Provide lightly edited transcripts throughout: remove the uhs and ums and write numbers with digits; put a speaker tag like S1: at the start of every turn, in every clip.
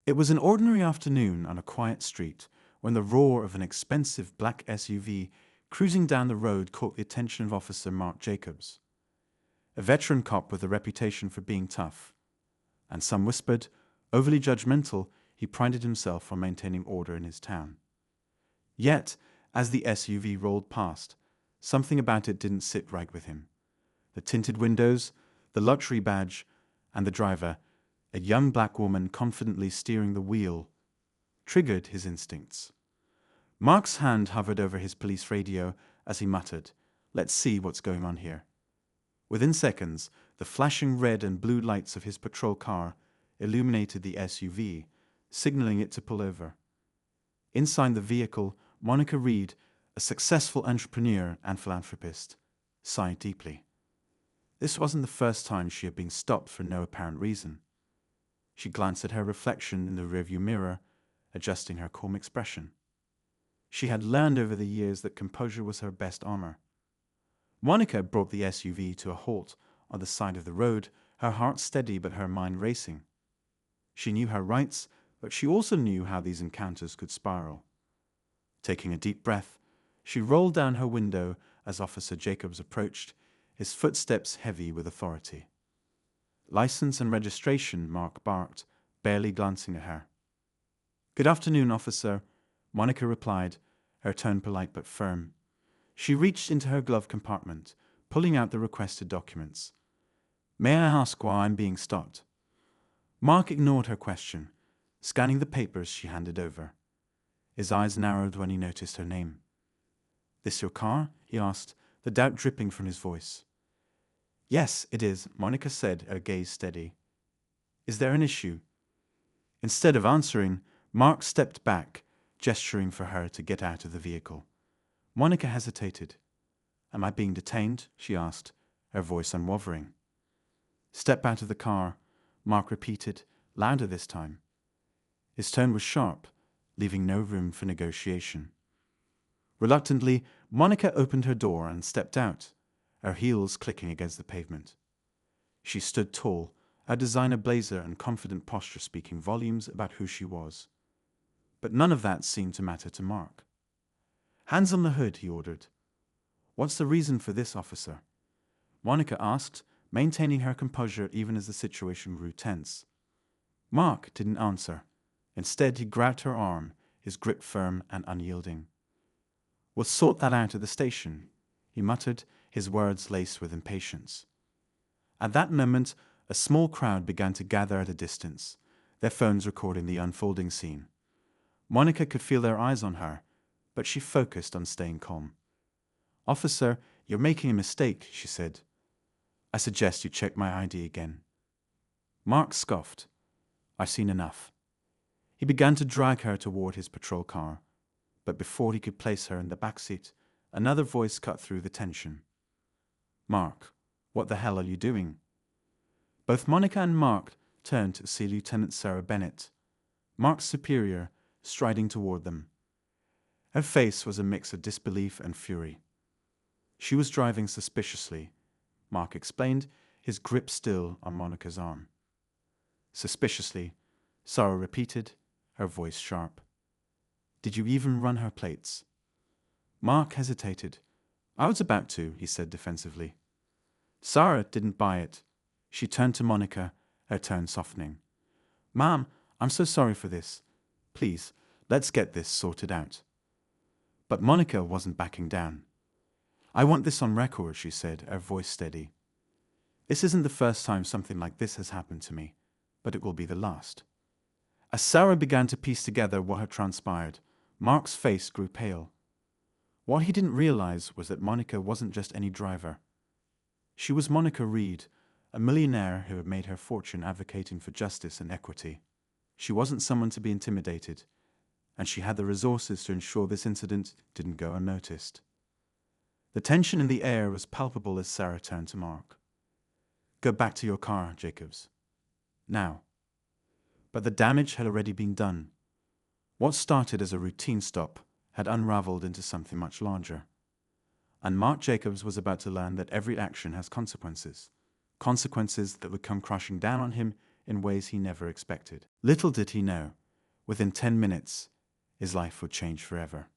S1: It was an ordinary afternoon on a quiet street when the roar of an expensive black SUV cruising down the road caught the attention of Officer Mark Jacobs, a veteran cop with a reputation for being tough. And some whispered, overly judgmental, he prided himself on maintaining order in his town. Yet, as the SUV rolled past, something about it didn't sit right with him. The tinted windows, the luxury badge, and the driver, a young black woman confidently steering the wheel, triggered his instincts. Mark's hand hovered over his police radio as he muttered, "Let's see what's going on here." Within seconds, the flashing red and blue lights of his patrol car illuminated the SUV, signaling it to pull over. Inside the vehicle, Monica Reed, a successful entrepreneur and philanthropist, sighed deeply. This wasn't the first time she had been stopped for no apparent reason. She glanced at her reflection in the rearview mirror, adjusting her calm expression. She had learned over the years that composure was her best armor. Monica brought the SUV to a halt on the side of the road, her heart steady but her mind racing. She knew her rights, but she also knew how these encounters could spiral. Taking a deep breath, she rolled down her window as Officer Jacobs approached, his footsteps heavy with authority. "License and registration," Mark barked, barely glancing at her. "Good afternoon, officer," Monica replied, her tone polite but firm. She reached into her glove compartment, pulling out the requested documents. "May I ask why I'm being stopped?" Mark ignored her question, scanning the papers she handed over. His eyes narrowed when he noticed her name. "This your car?" he asked, the doubt dripping from his voice. "Yes, it is," Monica said, her gaze steady. "Is there an issue?" Instead of answering, Mark stepped back, gesturing for her to get out of the vehicle. Monica hesitated. "Am I being detained?" she asked, her voice unwavering. "Step out of the car," Mark repeated, louder this time. His tone was sharp, leaving no room for negotiation. Reluctantly, Monica opened her door and stepped out, her heels clicking against the pavement. She stood tall, her designer blazer and confident posture speaking volumes about who she was. But none of that seemed to matter to Mark. "Hands on the hood," he ordered. "What's the reason for this, officer?" Monica asked, maintaining her composure even as the situation grew tense. Mark didn't answer. Instead, he grabbed her arm, his grip firm and unyielding. "We'll sort that out at the station," he muttered, his words laced with impatience. At that moment, a small crowd began to gather at a distance, their phones recording the unfolding scene. Monica could feel their eyes on her, but she focused on staying calm. "Officer, you're making a mistake," she said. "I suggest you check my ID again." Mark scoffed. "I've seen enough." He began to drag her toward his patrol car, but before he could place her in the back seat, another voice cut through the tension. "Mark, what the hell are you doing?" Both Monica and Mark turned to see Lieutenant Sarah Bennett, Mark's superior, striding toward them. Her face was a mix of disbelief and fury. She was driving suspiciously, Mark explained, his grip still on Monica's arm. "Suspiciously," Sarah repeated, her voice sharp. "Did you even run her plates?" Mark hesitated. "I was about to," he said defensively. Sarah didn't buy it. She turned to Monica, her tone softening. "Ma'am, I'm so sorry for this. Please, let's get this sorted out." But Monica wasn't backing down. "I want this on record," she said, her voice steady. "This isn't the first time something like this has happened to me, but it will be the last." As Sarah began to piece together what had transpired, Mark's face grew pale. What he didn't realize was that Monica wasn't just any driver. She was Monica Reed, a millionaire who had made her fortune advocating for justice and equity. She wasn't someone to be intimidated, and she had the resources to ensure this incident didn't go unnoticed. The tension in the air was palpable as Sarah turned to Mark. "Go back to your car, Jacobs. Now." But the damage had already been done. What started as a routine stop had unraveled into something much larger. And Mark Jacobs was about to learn that every action has consequences. Consequences that would come crashing down on him in ways he never expected. Little did he know, within 10 minutes, his life would change forever.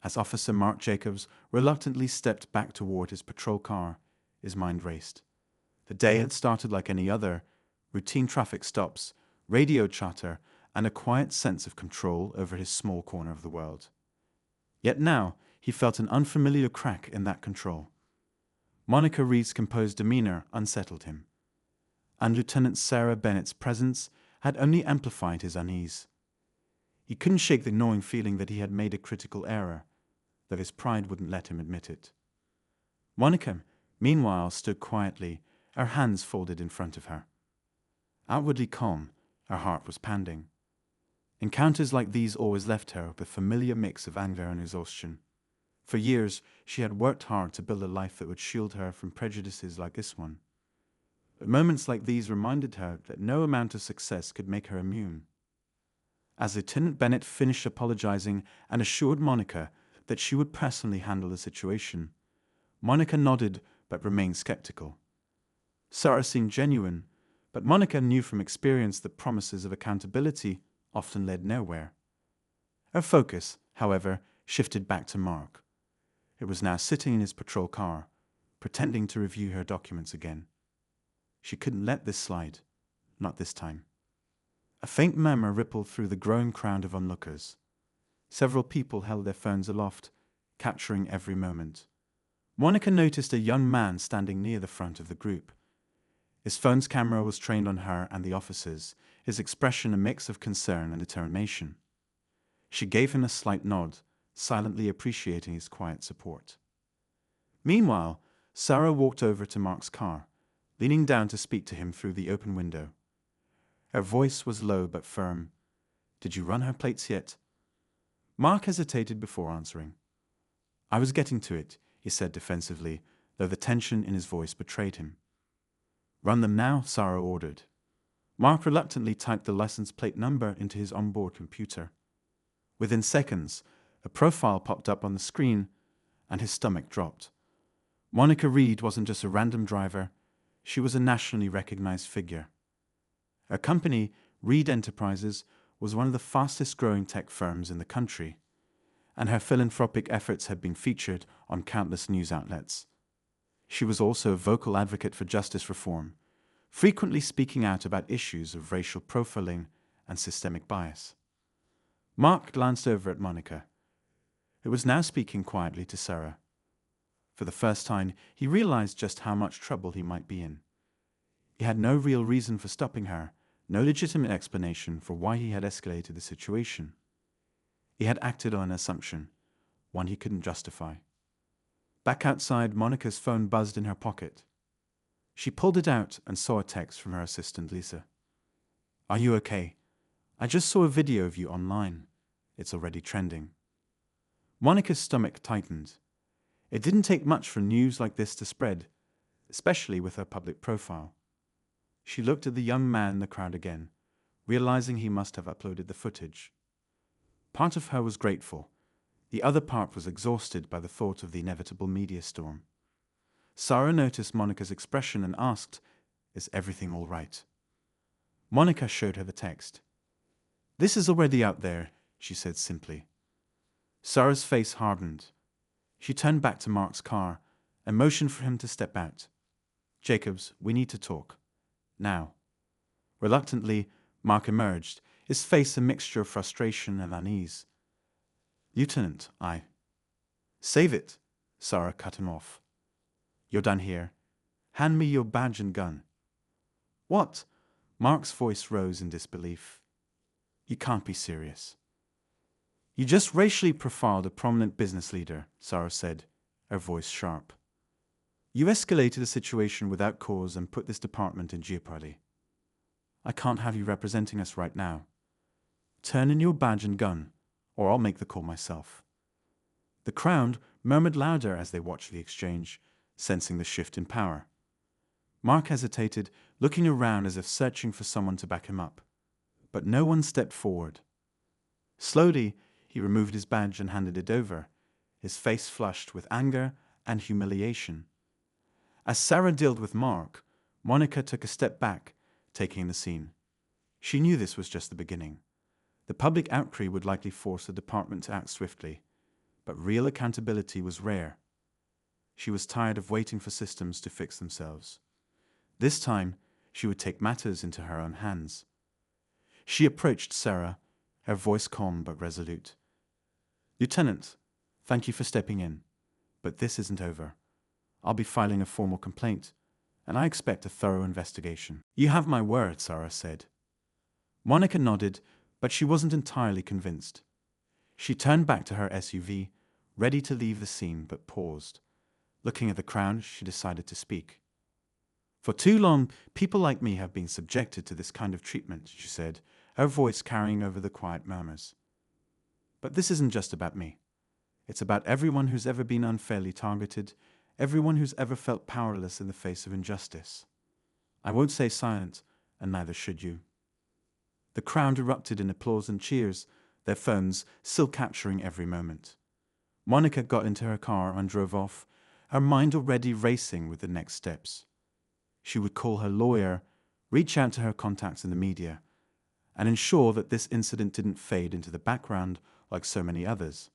S1: As Officer Mark Jacobs reluctantly stepped back toward his patrol car, his mind raced. The day had started like any other: routine traffic stops, radio chatter, and a quiet sense of control over his small corner of the world. Yet now he felt an unfamiliar crack in that control. Monica Reed's composed demeanor unsettled him, and Lieutenant Sarah Bennett's presence had only amplified his unease. He couldn't shake the gnawing feeling that he had made a critical error, though his pride wouldn't let him admit it. Monica, meanwhile, stood quietly, her hands folded in front of her. Outwardly calm, her heart was pounding. Encounters like these always left her with a familiar mix of anger and exhaustion. For years, she had worked hard to build a life that would shield her from prejudices like this one. But moments like these reminded her that no amount of success could make her immune. As Lieutenant Bennett finished apologizing and assured Monica that she would personally handle the situation, Monica nodded but remained skeptical. Sarah seemed genuine, but Monica knew from experience that promises of accountability often led nowhere. Her focus, however, shifted back to Mark. It was now sitting in his patrol car, pretending to review her documents again. She couldn't let this slide, not this time. A faint murmur rippled through the growing crowd of onlookers. Several people held their phones aloft, capturing every moment. Monica noticed a young man standing near the front of the group. His phone's camera was trained on her and the officers, his expression a mix of concern and determination. She gave him a slight nod, silently appreciating his quiet support. Meanwhile, Sarah walked over to Mark's car, leaning down to speak to him through the open window. Her voice was low but firm. "Did you run her plates yet?" Mark hesitated before answering. "I was getting to it," he said defensively, though the tension in his voice betrayed him. "Run them now," Sarah ordered. Mark reluctantly typed the license plate number into his onboard computer. Within seconds, a profile popped up on the screen, and his stomach dropped. Monica Reed wasn't just a random driver, she was a nationally recognized figure. Her company, Reed Enterprises, was one of the fastest-growing tech firms in the country, and her philanthropic efforts had been featured on countless news outlets. She was also a vocal advocate for justice reform, frequently speaking out about issues of racial profiling and systemic bias. Mark glanced over at Monica, who was now speaking quietly to Sarah. For the first time, he realized just how much trouble he might be in. He had no real reason for stopping her, no legitimate explanation for why he had escalated the situation. He had acted on an assumption, one he couldn't justify. Back outside, Monica's phone buzzed in her pocket. She pulled it out and saw a text from her assistant, Lisa. "Are you okay? I just saw a video of you online. It's already trending." Monica's stomach tightened. It didn't take much for news like this to spread, especially with her public profile. She looked at the young man in the crowd again, realizing he must have uploaded the footage. Part of her was grateful. The other part was exhausted by the thought of the inevitable media storm. Sarah noticed Monica's expression and asked, "Is everything all right?" Monica showed her the text. "This is already out there," she said simply. Sarah's face hardened. She turned back to Mark's car and motioned for him to step out. "Jacobs, we need to talk. Now." Reluctantly, Mark emerged, his face a mixture of frustration and unease. "Lieutenant, I—" "Save it," Sarah cut him off. "You're done here. Hand me your badge and gun." "What?" Mark's voice rose in disbelief. "You can't be serious." "You just racially profiled a prominent business leader," Sarah said, her voice sharp. "You escalated a situation without cause and put this department in jeopardy. I can't have you representing us right now. Turn in your badge and gun, or I'll make the call myself." The crowd murmured louder as they watched the exchange, sensing the shift in power. Mark hesitated, looking around as if searching for someone to back him up. But no one stepped forward. Slowly, he removed his badge and handed it over, his face flushed with anger and humiliation. As Sarah dealt with Mark, Monica took a step back, taking in the scene. She knew this was just the beginning. The public outcry would likely force the department to act swiftly, but real accountability was rare. She was tired of waiting for systems to fix themselves. This time, she would take matters into her own hands. She approached Sarah, her voice calm but resolute. "Lieutenant, thank you for stepping in, but this isn't over. I'll be filing a formal complaint, and I expect a thorough investigation." "You have my word," Sarah said. Monica nodded, but she wasn't entirely convinced. She turned back to her SUV, ready to leave the scene, but paused. Looking at the crowd, she decided to speak. "For too long, people like me have been subjected to this kind of treatment," she said, her voice carrying over the quiet murmurs. "But this isn't just about me. It's about everyone who's ever been unfairly targeted, everyone who's ever felt powerless in the face of injustice. I won't stay silent, and neither should you." The crowd erupted in applause and cheers, their phones still capturing every moment. Monica got into her car and drove off, her mind already racing with the next steps. She would call her lawyer, reach out to her contacts in the media, and ensure that this incident didn't fade into the background like so many others.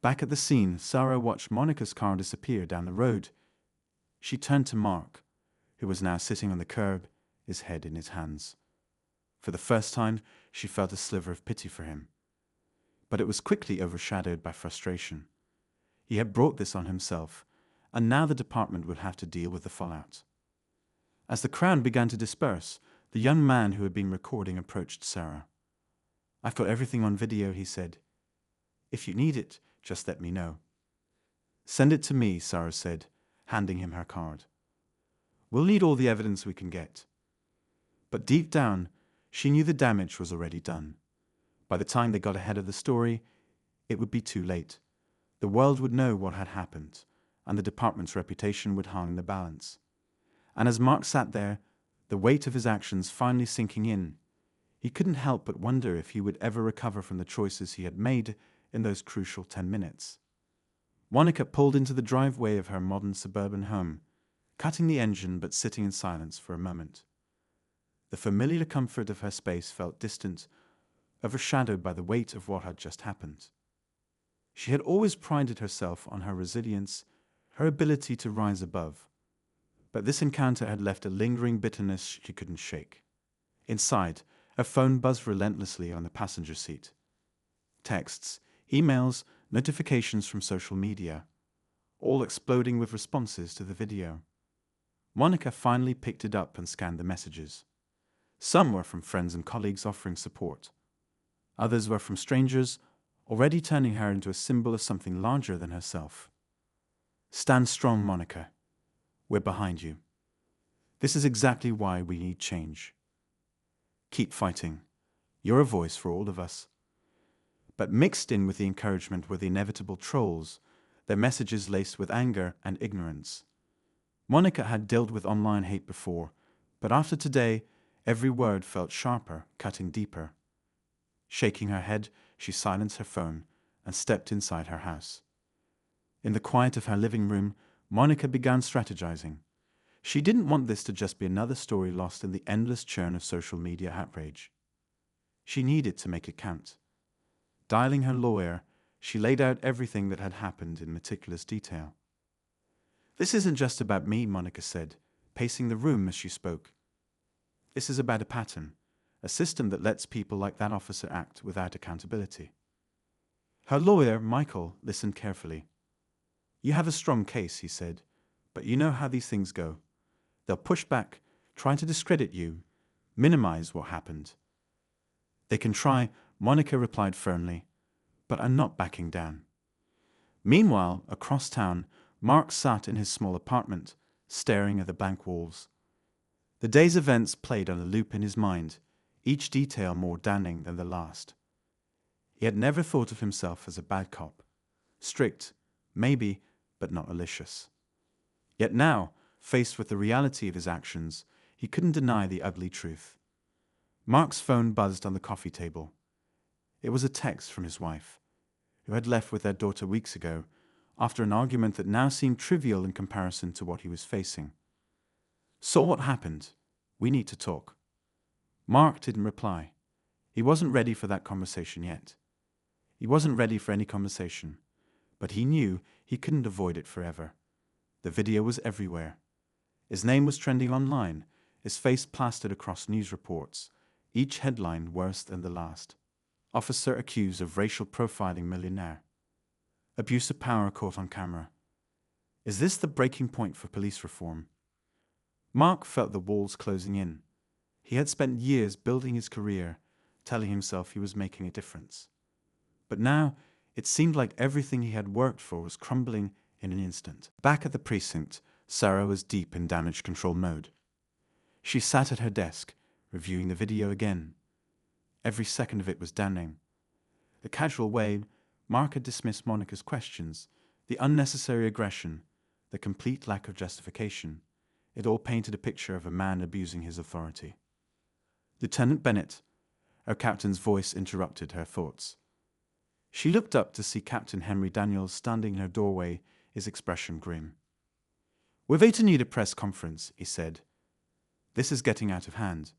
S1: Back at the scene, Sarah watched Monica's car disappear down the road. She turned to Mark, who was now sitting on the curb, his head in his hands. For the first time, she felt a sliver of pity for him. But it was quickly overshadowed by frustration. He had brought this on himself, and now the department would have to deal with the fallout. As the crowd began to disperse, the young man who had been recording approached Sarah. "I've got everything on video," he said. "If you need it, just let me know." "Send it to me," Sarah said, handing him her card. "We'll need all the evidence we can get." But deep down, she knew the damage was already done. By the time they got ahead of the story, it would be too late. The world would know what had happened, and the department's reputation would hang in the balance. And as Mark sat there, the weight of his actions finally sinking in, he couldn't help but wonder if he would ever recover from the choices he had made in those crucial 10 minutes. Monica pulled into the driveway of her modern suburban home, cutting the engine but sitting in silence for a moment. The familiar comfort of her space felt distant, overshadowed by the weight of what had just happened. She had always prided herself on her resilience, her ability to rise above. But this encounter had left a lingering bitterness she couldn't shake. Inside, her phone buzzed relentlessly on the passenger seat. Texts, emails, notifications from social media, all exploding with responses to the video. Monica finally picked it up and scanned the messages. Some were from friends and colleagues offering support. Others were from strangers, already turning her into a symbol of something larger than herself. "Stand strong, Monica. We're behind you. This is exactly why we need change. Keep fighting. You're a voice for all of us." But mixed in with the encouragement were the inevitable trolls, their messages laced with anger and ignorance. Monica had dealt with online hate before, but after today, every word felt sharper, cutting deeper. Shaking her head, she silenced her phone and stepped inside her house. In the quiet of her living room, Monica began strategizing. She didn't want this to just be another story lost in the endless churn of social media outrage. She needed to make it count. Dialing her lawyer, she laid out everything that had happened in meticulous detail. "This isn't just about me," Monica said, pacing the room as she spoke. "This is about a pattern, a system that lets people like that officer act without accountability." Her lawyer, Michael, listened carefully. "You have a strong case," he said, "but you know how these things go. They'll push back, try to discredit you, minimize what happened." "They can try," Monica replied firmly, "but I'm not backing down." Meanwhile, across town, Mark sat in his small apartment, staring at the blank walls. The day's events played on a loop in his mind, each detail more damning than the last. He had never thought of himself as a bad cop. Strict, maybe, but not malicious. Yet now, faced with the reality of his actions, he couldn't deny the ugly truth. Mark's phone buzzed on the coffee table. It was a text from his wife, who had left with their daughter weeks ago, after an argument that now seemed trivial in comparison to what he was facing. "Saw what happened. We need to talk." Mark didn't reply. He wasn't ready for that conversation yet. He wasn't ready for any conversation, but he knew he couldn't avoid it forever. The video was everywhere. His name was trending online, his face plastered across news reports, each headline worse than the last. Officer accused of racial profiling millionaire. Abuse of power caught on camera. Is this the breaking point for police reform? Mark felt the walls closing in. He had spent years building his career, telling himself he was making a difference. But now, it seemed like everything he had worked for was crumbling in an instant. Back at the precinct, Sarah was deep in damage control mode. She sat at her desk, reviewing the video again. Every second of it was damning. The casual way Mark had dismissed Monica's questions, the unnecessary aggression, the complete lack of justification, it all painted a picture of a man abusing his authority. "Lieutenant Bennett," her captain's voice interrupted her thoughts. She looked up to see Captain Henry Daniels standing in her doorway, his expression grim. "We've to need a press conference," he said. "This is getting out of hand."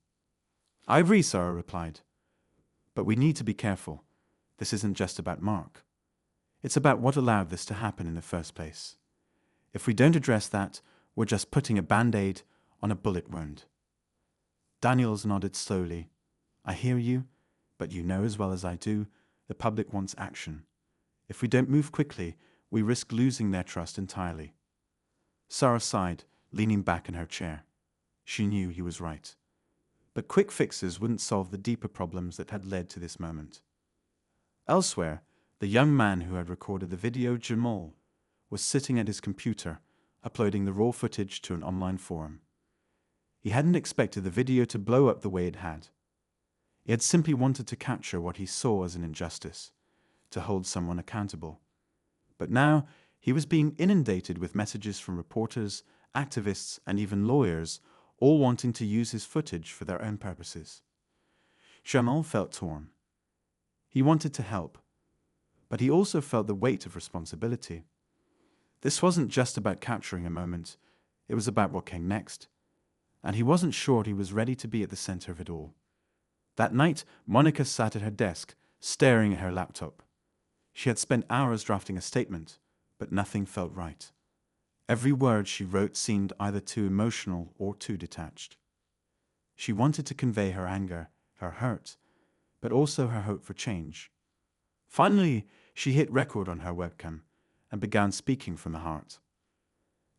S1: "I agree," Sarah replied. "But we need to be careful. This isn't just about Mark. It's about what allowed this to happen in the first place. If we don't address that, we're just putting a band-aid on a bullet wound." Daniels nodded slowly. "I hear you, but you know as well as I do, the public wants action. If we don't move quickly, we risk losing their trust entirely." Sarah sighed, leaning back in her chair. She knew he was right. But quick fixes wouldn't solve the deeper problems that had led to this moment. Elsewhere, the young man who had recorded the video, Jamal, was sitting at his computer, uploading the raw footage to an online forum. He hadn't expected the video to blow up the way it had. He had simply wanted to capture what he saw as an injustice, to hold someone accountable. But now he was being inundated with messages from reporters, activists, and even lawyers, all wanting to use his footage for their own purposes. Jamal felt torn. He wanted to help, but he also felt the weight of responsibility. This wasn't just about capturing a moment, it was about what came next, and he wasn't sure he was ready to be at the center of it all. That night, Monica sat at her desk, staring at her laptop. She had spent hours drafting a statement, but nothing felt right. Every word she wrote seemed either too emotional or too detached. She wanted to convey her anger, her hurt, but also her hope for change. Finally, she hit record on her webcam and began speaking from the heart.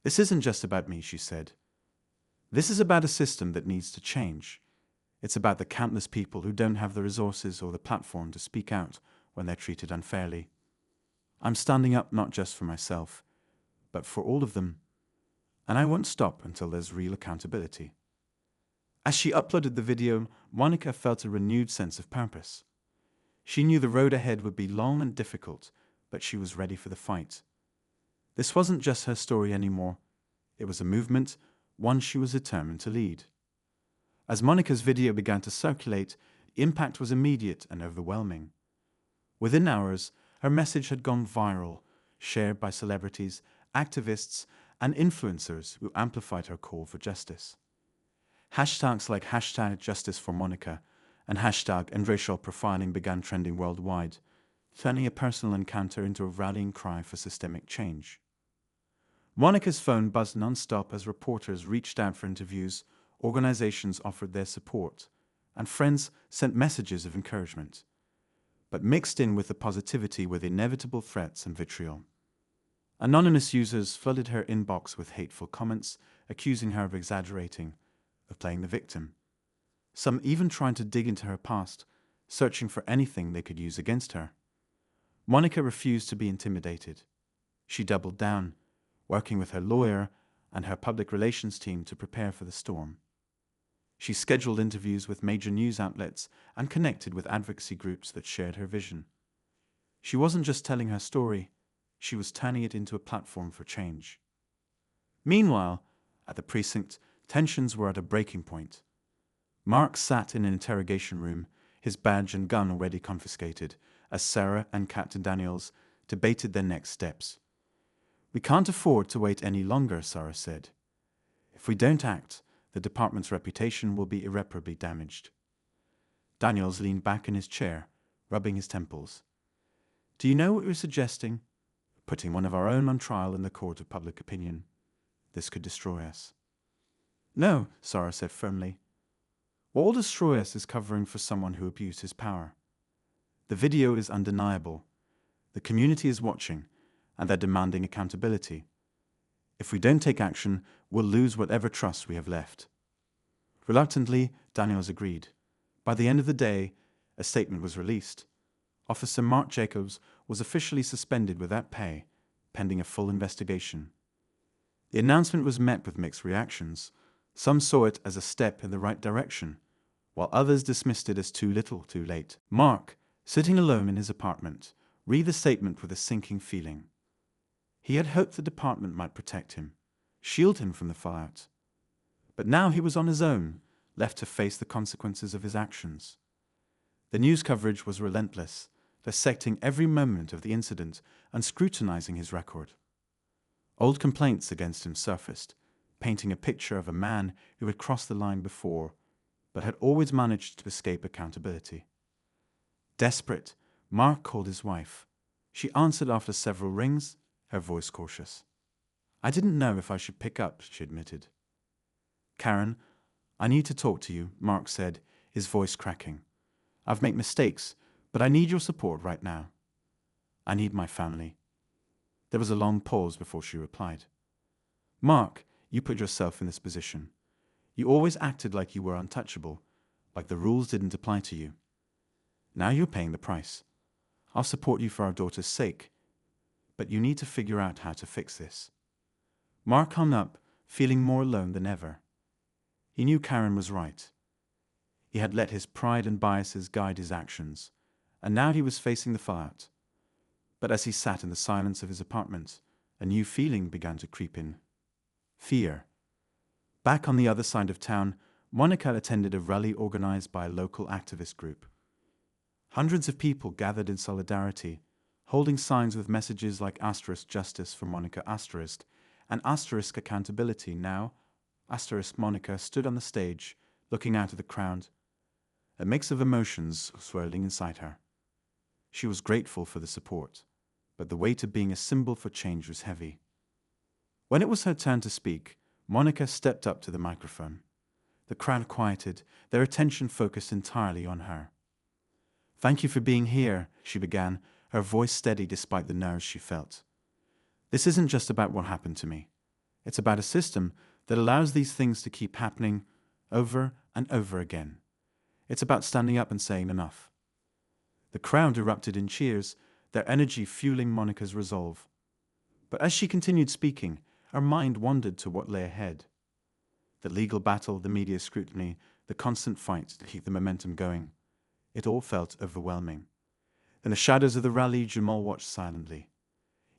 S1: "This isn't just about me," she said. "This is about a system that needs to change. It's about the countless people who don't have the resources or the platform to speak out when they're treated unfairly. I'm standing up not just for myself, but for all of them. And I won't stop until there's real accountability." As she uploaded the video, Monica felt a renewed sense of purpose. She knew the road ahead would be long and difficult, but she was ready for the fight. This wasn't just her story anymore. It was a movement, one she was determined to lead. As Monica's video began to circulate, the impact was immediate and overwhelming. Within hours, her message had gone viral, shared by celebrities, activists, and influencers who amplified her call for justice. Hashtags like #JusticeForMonica and #EndRacial Profiling began trending worldwide, turning a personal encounter into a rallying cry for systemic change. Monica's phone buzzed non-stop as reporters reached out for interviews, organizations offered their support, and friends sent messages of encouragement. But mixed in with the positivity were the inevitable threats and vitriol. Anonymous users flooded her inbox with hateful comments, accusing her of exaggerating, of playing the victim. Some even trying to dig into her past, searching for anything they could use against her. Monica refused to be intimidated. She doubled down, working with her lawyer and her public relations team to prepare for the storm. She scheduled interviews with major news outlets and connected with advocacy groups that shared her vision. She wasn't just telling her story, she was turning it into a platform for change. Meanwhile, at the precinct, tensions were at a breaking point. Mark sat in an interrogation room, his badge and gun already confiscated, as Sarah and Captain Daniels debated their next steps. "We can't afford to wait any longer," Sarah said. "If we don't act, the department's reputation will be irreparably damaged. Daniels leaned back in his chair, rubbing his temples. Do you know what you're suggesting? Putting one of our own on trial in the court of public opinion. This could destroy us. No, Sarah said firmly. What will destroy us is covering for someone who abused his power. The video is undeniable. The community is watching, and they're demanding accountability. If we don't take action, we'll lose whatever trust we have left. Reluctantly, Daniels agreed. By the end of the day, a statement was released. Officer Mark Jacobs was officially suspended without pay, pending a full investigation. The announcement was met with mixed reactions. Some saw it as a step in the right direction, while others dismissed it as too little, too late. Mark, sitting alone in his apartment, read the statement with a sinking feeling. He had hoped the department might protect him, shield him from the fallout. But now he was on his own, left to face the consequences of his actions. The news coverage was relentless, dissecting every moment of the incident and scrutinizing his record. Old complaints against him surfaced, painting a picture of a man who had crossed the line before, but had always managed to escape accountability. Desperate, Mark called his wife. She answered after several rings, her voice cautious. I didn't know if I should pick up, she admitted. Karen, I need to talk to you, Mark said, his voice cracking. I've made mistakes, but I need your support right now. I need my family. There was a long pause before she replied. Mark, you put yourself in this position. You always acted like you were untouchable, like the rules didn't apply to you. Now you're paying the price. I'll support you for our daughter's sake, but you need to figure out how to fix this. Mark hung up, feeling more alone than ever. He knew Karen was right. He had let his pride and biases guide his actions, and now he was facing the fallout. But as he sat in the silence of his apartment, a new feeling began to creep in. Fear. Back on the other side of town, Monica attended a rally organized by a local activist group. Hundreds of people gathered in solidarity, holding signs with messages like *Justice for Monica*, and *Accountability. Now, Monica stood on the stage, looking out at the crowd, a mix of emotions swirling inside her. She was grateful for the support, but the weight of being a symbol for change was heavy. When it was her turn to speak, Monica stepped up to the microphone. The crowd quieted, their attention focused entirely on her. Thank you for being here, she began, her voice steady despite the nerves she felt. This isn't just about what happened to me. It's about a system that allows these things to keep happening over and over again. It's about standing up and saying enough. The crowd erupted in cheers, their energy fueling Monica's resolve. But as she continued speaking, her mind wandered to what lay ahead. The legal battle, the media scrutiny, the constant fight to keep the momentum going. It all felt overwhelming. In the shadows of the rally, Jamal watched silently.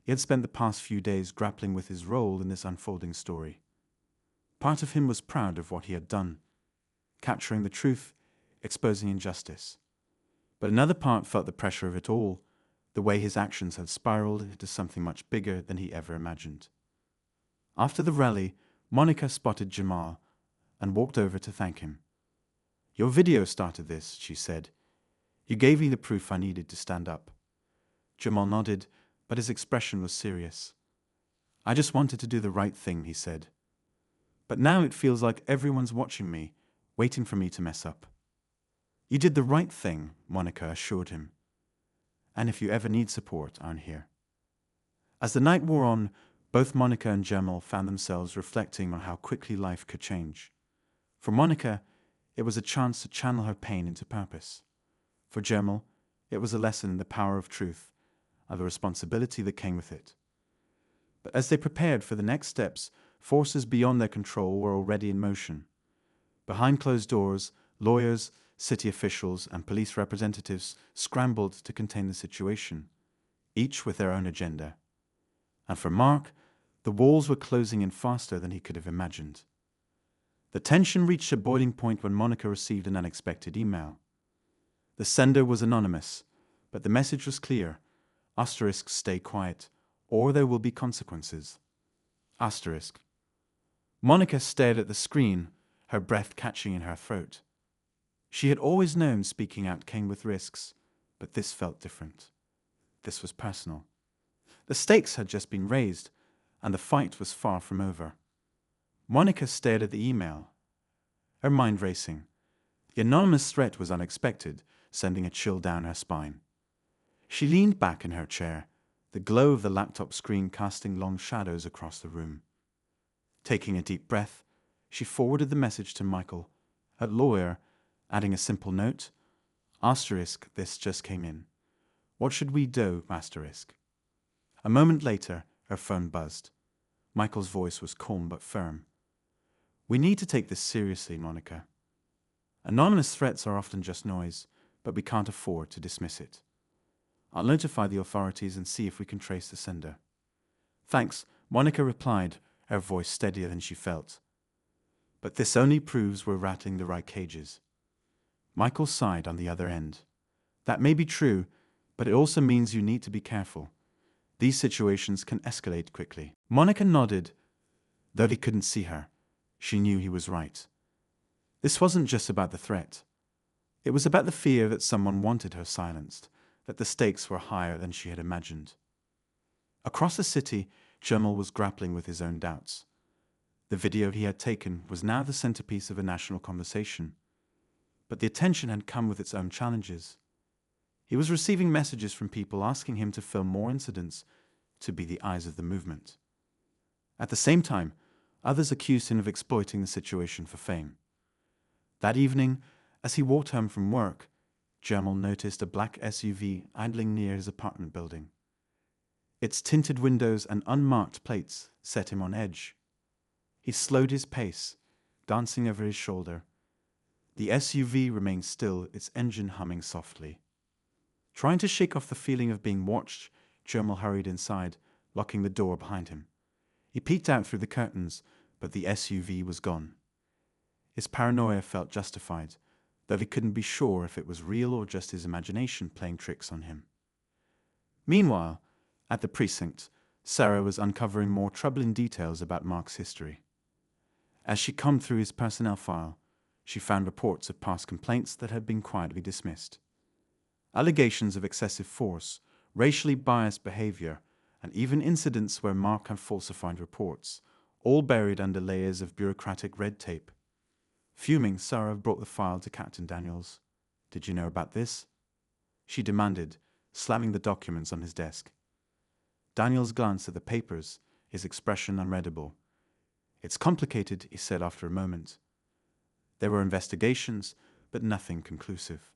S1: He had spent the past few days grappling with his role in this unfolding story. Part of him was proud of what he had done, capturing the truth, exposing injustice. But another part felt the pressure of it all, the way his actions had spiraled into something much bigger than he ever imagined. After the rally, Monica spotted Jamal and walked over to thank him. Your video started this, she said. You gave me the proof I needed to stand up. Jamal nodded, but his expression was serious. I just wanted to do the right thing, he said. But now it feels like everyone's watching me, waiting for me to mess up. You did the right thing, Monica assured him. And if you ever need support, I'm here. As the night wore on, both Monica and Jamal found themselves reflecting on how quickly life could change. For Monica, it was a chance to channel her pain into purpose. For Jamal, it was a lesson in the power of truth and the responsibility that came with it. But as they prepared for the next steps, forces beyond their control were already in motion. Behind closed doors, lawyers, city officials, and police representatives scrambled to contain the situation, each with their own agenda. And for Mark, the walls were closing in faster than he could have imagined. The tension reached a boiling point when Monica received an unexpected email. The sender was anonymous, but the message was clear. Stay quiet, or there will be consequences. Monica stared at the screen, her breath catching in her throat. She had always known speaking out came with risks, but this felt different. This was personal. The stakes had just been raised, and the fight was far from over. Monica stared at the email, her mind racing. The anonymous threat was unexpected, sending a chill down her spine. She leaned back in her chair, the glow of the laptop screen casting long shadows across the room. Taking a deep breath, she forwarded the message to Michael, her lawyer, adding a simple note. Asterisk, this just came in. What should we do, asterisk? A moment later, her phone buzzed. Michael's voice was calm but firm. We need to take this seriously, Monica. Anonymous threats are often just noise, but we can't afford to dismiss it. I'll notify the authorities and see if we can trace the sender. Thanks, Monica replied, her voice steadier than she felt. But this only proves we're rattling the right cages. Michael sighed on the other end. That may be true, but it also means you need to be careful. These situations can escalate quickly. Monica nodded, though he couldn't see her. She knew he was right. This wasn't just about the threat. It was about the fear that someone wanted her silenced, that the stakes were higher than she had imagined. Across the city, Jamal was grappling with his own doubts. The video he had taken was now the centerpiece of a national conversation. But the attention had come with its own challenges. He was receiving messages from people asking him to film more incidents, to be the eyes of the movement. At the same time, others accused him of exploiting the situation for fame. That evening, as he walked home from work, Jamal noticed a black SUV idling near his apartment building. Its tinted windows and unmarked plates set him on edge. He slowed his pace, glancing over his shoulder. The SUV remained still, its engine humming softly. Trying to shake off the feeling of being watched, Jamal hurried inside, locking the door behind him. He peeked out through the curtains, but the SUV was gone. His paranoia felt justified, though he couldn't be sure if it was real or just his imagination playing tricks on him. Meanwhile, at the precinct, Sarah was uncovering more troubling details about Mark's history. As she combed through his personnel file, she found reports of past complaints that had been quietly dismissed. Allegations of excessive force, racially biased behavior, and even incidents where Mark had falsified reports, all buried under layers of bureaucratic red tape. Fuming, Sarah brought the file to Captain Daniels. "Did you know about this?" she demanded, slamming the documents on his desk. Daniels glanced at the papers, his expression unreadable. "It's complicated," he said after a moment. There were investigations, but nothing conclusive.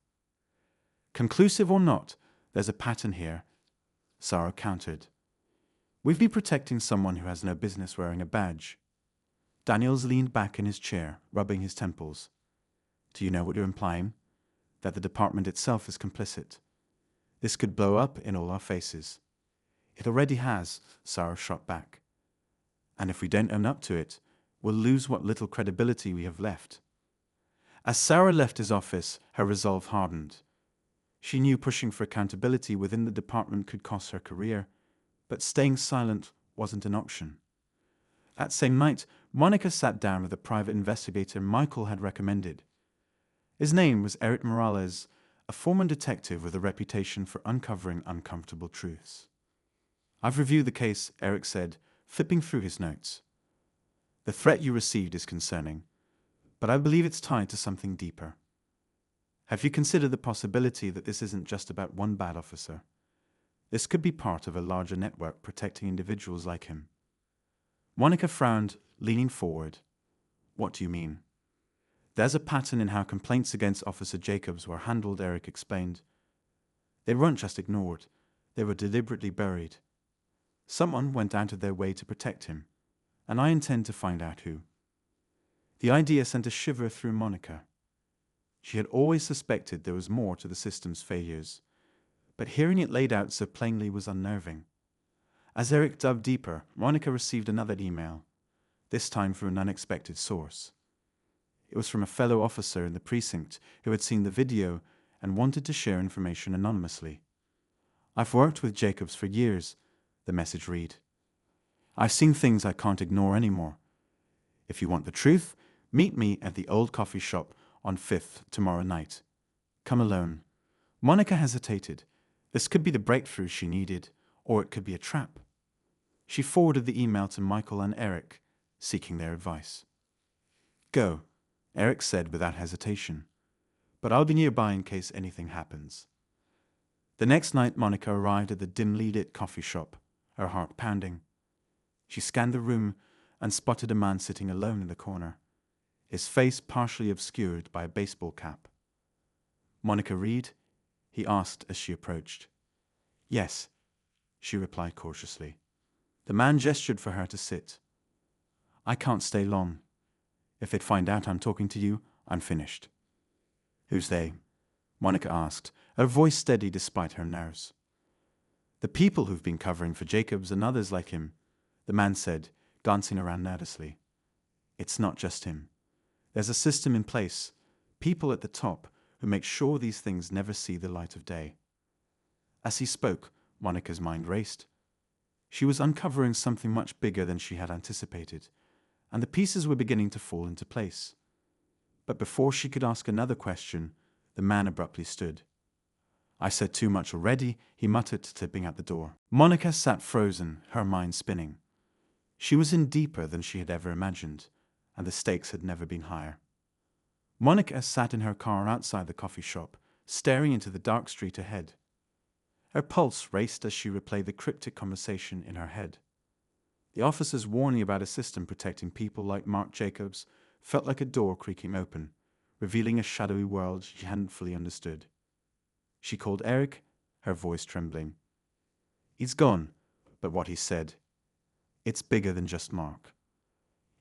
S1: "Conclusive or not, there's a pattern here," Sarah countered. "We've been protecting someone who has no business wearing a badge." Daniels leaned back in his chair, rubbing his temples. "Do you know what you're implying? That the department itself is complicit. This could blow up in all our faces." "It already has," Sarah shot back. "And if we don't own up to it, we'll lose what little credibility we have left." As Sarah left his office, her resolve hardened. She knew pushing for accountability within the department could cost her career, but staying silent wasn't an option. That same night, Monica sat down with the private investigator Michael had recommended. His name was Eric Morales, a former detective with a reputation for uncovering uncomfortable truths. "I've reviewed the case," Eric said, flipping through his notes. "The threat you received is concerning, but I believe it's tied to something deeper. Have you considered the possibility that this isn't just about one bad officer? This could be part of a larger network protecting individuals like him." Monica frowned, leaning forward. "What do you mean?" "There's a pattern in how complaints against Officer Jacobs were handled," Eric explained. "They weren't just ignored, they were deliberately buried. Someone went out of their way to protect him, and I intend to find out who." The idea sent a shiver through Monica. She had always suspected there was more to the system's failures, but hearing it laid out so plainly was unnerving. As Eric dug deeper, Monica received another email, this time from an unexpected source. It was from a fellow officer in the precinct who had seen the video and wanted to share information anonymously. "I've worked with Jacobs for years," the message read. "I've seen things I can't ignore anymore. If you want the truth, Meet me at the old coffee shop on 5th tomorrow night. Come alone. Monica hesitated. This could be the breakthrough she needed, or it could be a trap. She forwarded the email to Michael and Eric, seeking their advice. Go, Eric said without hesitation. But I'll be nearby in case anything happens. The next night, Monica arrived at the dimly lit coffee shop, her heart pounding. She scanned the room and spotted a man sitting alone in the corner, his face partially obscured by a baseball cap. Monica Reed? He asked as she approached. Yes, she replied cautiously. The man gestured for her to sit. I can't stay long. If they'd find out I'm talking to you, I'm finished. Who's they? Monica asked, her voice steady despite her nerves. The people who've been covering for Jacobs and others like him, the man said, glancing around nervously. It's not just him. There's a system in place, people at the top who make sure these things never see the light of day. As he spoke, Monica's mind raced. She was uncovering something much bigger than she had anticipated, and the pieces were beginning to fall into place. But before she could ask another question, the man abruptly stood. I said too much already, he muttered, tipping at the door. Monica sat frozen, her mind spinning. She was in deeper than she had ever imagined, and the stakes had never been higher. Monica sat in her car outside the coffee shop, staring into the dark street ahead. Her pulse raced as she replayed the cryptic conversation in her head. The officer's warning about a system protecting people like Mark Jacobs felt like a door creaking open, revealing a shadowy world she hadn't fully understood. She called Eric, her voice trembling. He's gone, but what he said, it's bigger than just Mark.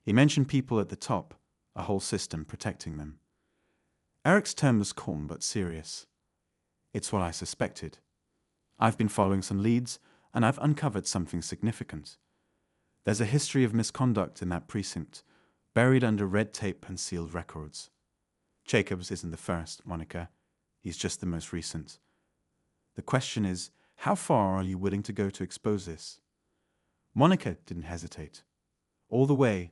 S1: He mentioned people at the top, a whole system protecting them. Eric's tone was calm but serious. It's what I suspected. I've been following some leads, and I've uncovered something significant. There's a history of misconduct in that precinct, buried under red tape and sealed records. Jacobs isn't the first, Monica. He's just the most recent. The question is, how far are you willing to go to expose this? Monica didn't hesitate. All the way,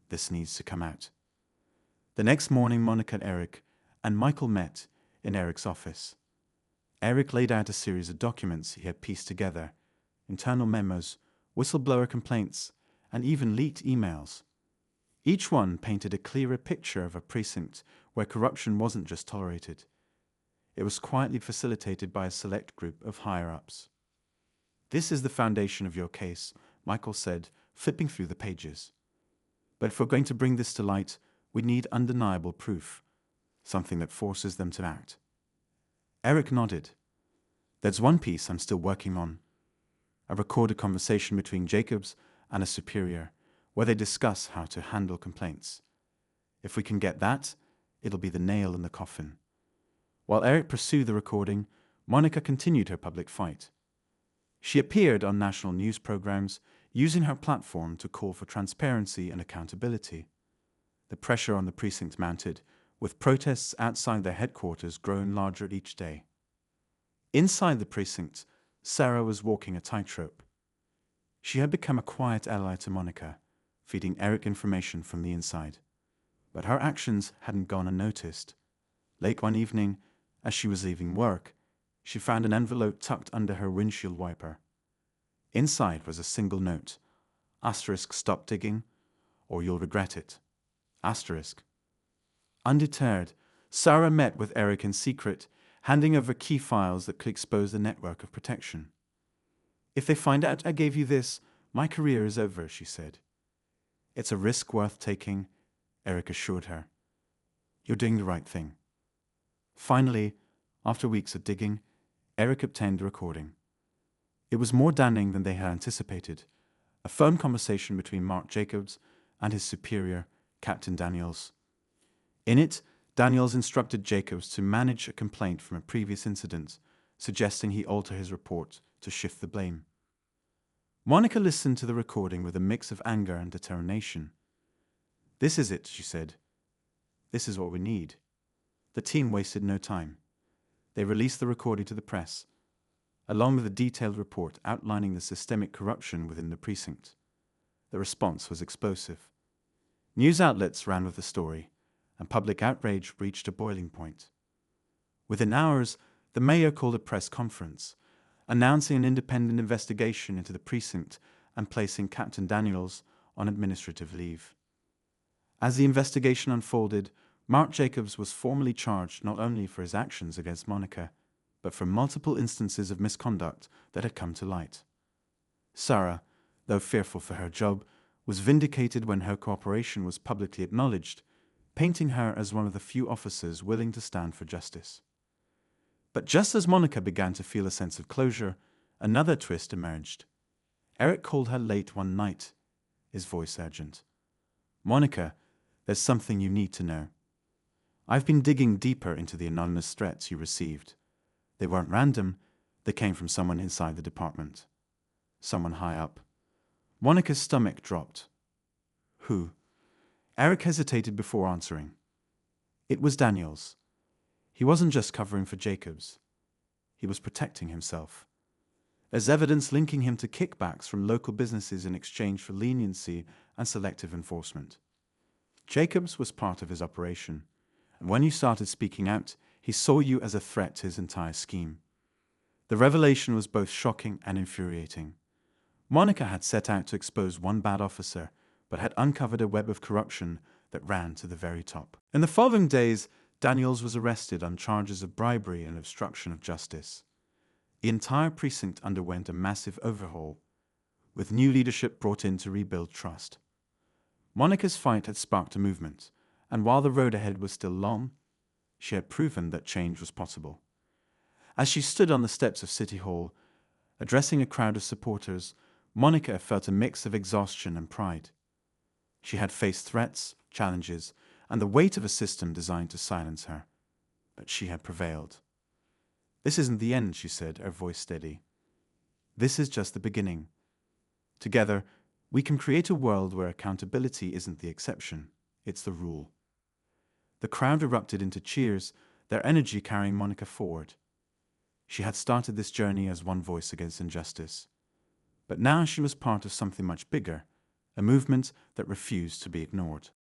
S1: this needs to come out. The next morning, Monica and Eric and Michael met in Eric's office. Eric laid out a series of documents he had pieced together, internal memos, whistleblower complaints, and even leaked emails. Each one painted a clearer picture of a precinct where corruption wasn't just tolerated. It was quietly facilitated by a select group of higher-ups. This is the foundation of your case, Michael said, flipping through the pages. But if we're going to bring this to light, we need undeniable proof, something that forces them to act. Eric nodded. There's one piece I'm still working on. A recorded conversation between Jacobs and a superior, where they discuss how to handle complaints. If we can get that, it'll be the nail in the coffin. While Eric pursued the recording, Monica continued her public fight. She appeared on national news programs, using her platform to call for transparency and accountability. The pressure on the precinct mounted, with protests outside their headquarters growing larger each day. Inside the precinct, Sarah was walking a tightrope. She had become a quiet ally to Monica, feeding Eric information from the inside. But her actions hadn't gone unnoticed. Late one evening, as she was leaving work, she found an envelope tucked under her windshield wiper. Inside was a single note. Asterisk, stop digging, or you'll regret it. Asterisk. Undeterred, Sarah met with Eric in secret, handing over key files that could expose the network of protection. If they find out I gave you this, my career is over, she said. It's a risk worth taking, Eric assured her. You're doing the right thing. Finally, after weeks of digging, Eric obtained the recording. It was more damning than they had anticipated. A phone conversation between Mark Jacobs and his superior, Captain Daniels. In it, Daniels instructed Jacobs to manage a complaint from a previous incident, suggesting he alter his report to shift the blame. Monica listened to the recording with a mix of anger and determination. This is it, she said. This is what we need. The team wasted no time. They released the recording to the press, along with a detailed report outlining the systemic corruption within the precinct. The response was explosive. News outlets ran with the story, and public outrage reached a boiling point. Within hours, the mayor called a press conference, announcing an independent investigation into the precinct and placing Captain Daniels on administrative leave. As the investigation unfolded, Mark Jacobs was formally charged not only for his actions against Monica, but for multiple instances of misconduct that had come to light. Sarah, though fearful for her job, was vindicated when her cooperation was publicly acknowledged, painting her as one of the few officers willing to stand for justice. But just as Monica began to feel a sense of closure, another twist emerged. Eric called her late one night, his voice urgent. "Monica, there's something you need to know. I've been digging deeper into the anonymous threats you received. They weren't random, they came from someone inside the department. Someone high up." Monica's stomach dropped. "Who?" Eric hesitated before answering. It was Daniels. He wasn't just covering for Jacobs. He was protecting himself. There's evidence linking him to kickbacks from local businesses in exchange for leniency and selective enforcement. Jacobs was part of his operation, and when you started speaking out, he saw you as a threat to his entire scheme. The revelation was both shocking and infuriating. Monica had set out to expose one bad officer, but had uncovered a web of corruption that ran to the very top. In the following days, Daniels was arrested on charges of bribery and obstruction of justice. The entire precinct underwent a massive overhaul, with new leadership brought in to rebuild trust. Monica's fight had sparked a movement, and while the road ahead was still long, she had proven that change was possible. As she stood on the steps of City Hall, addressing a crowd of supporters, Monica felt a mix of exhaustion and pride. She had faced threats, challenges, and the weight of a system designed to silence her, but she had prevailed. "This isn't the end," she said, her voice steady. "This is just the beginning. Together, we can create a world where accountability isn't the exception, it's the rule." The crowd erupted into cheers, their energy carrying Monica forward. She had started this journey as one voice against injustice, but now she was part of something much bigger, a movement that refused to be ignored.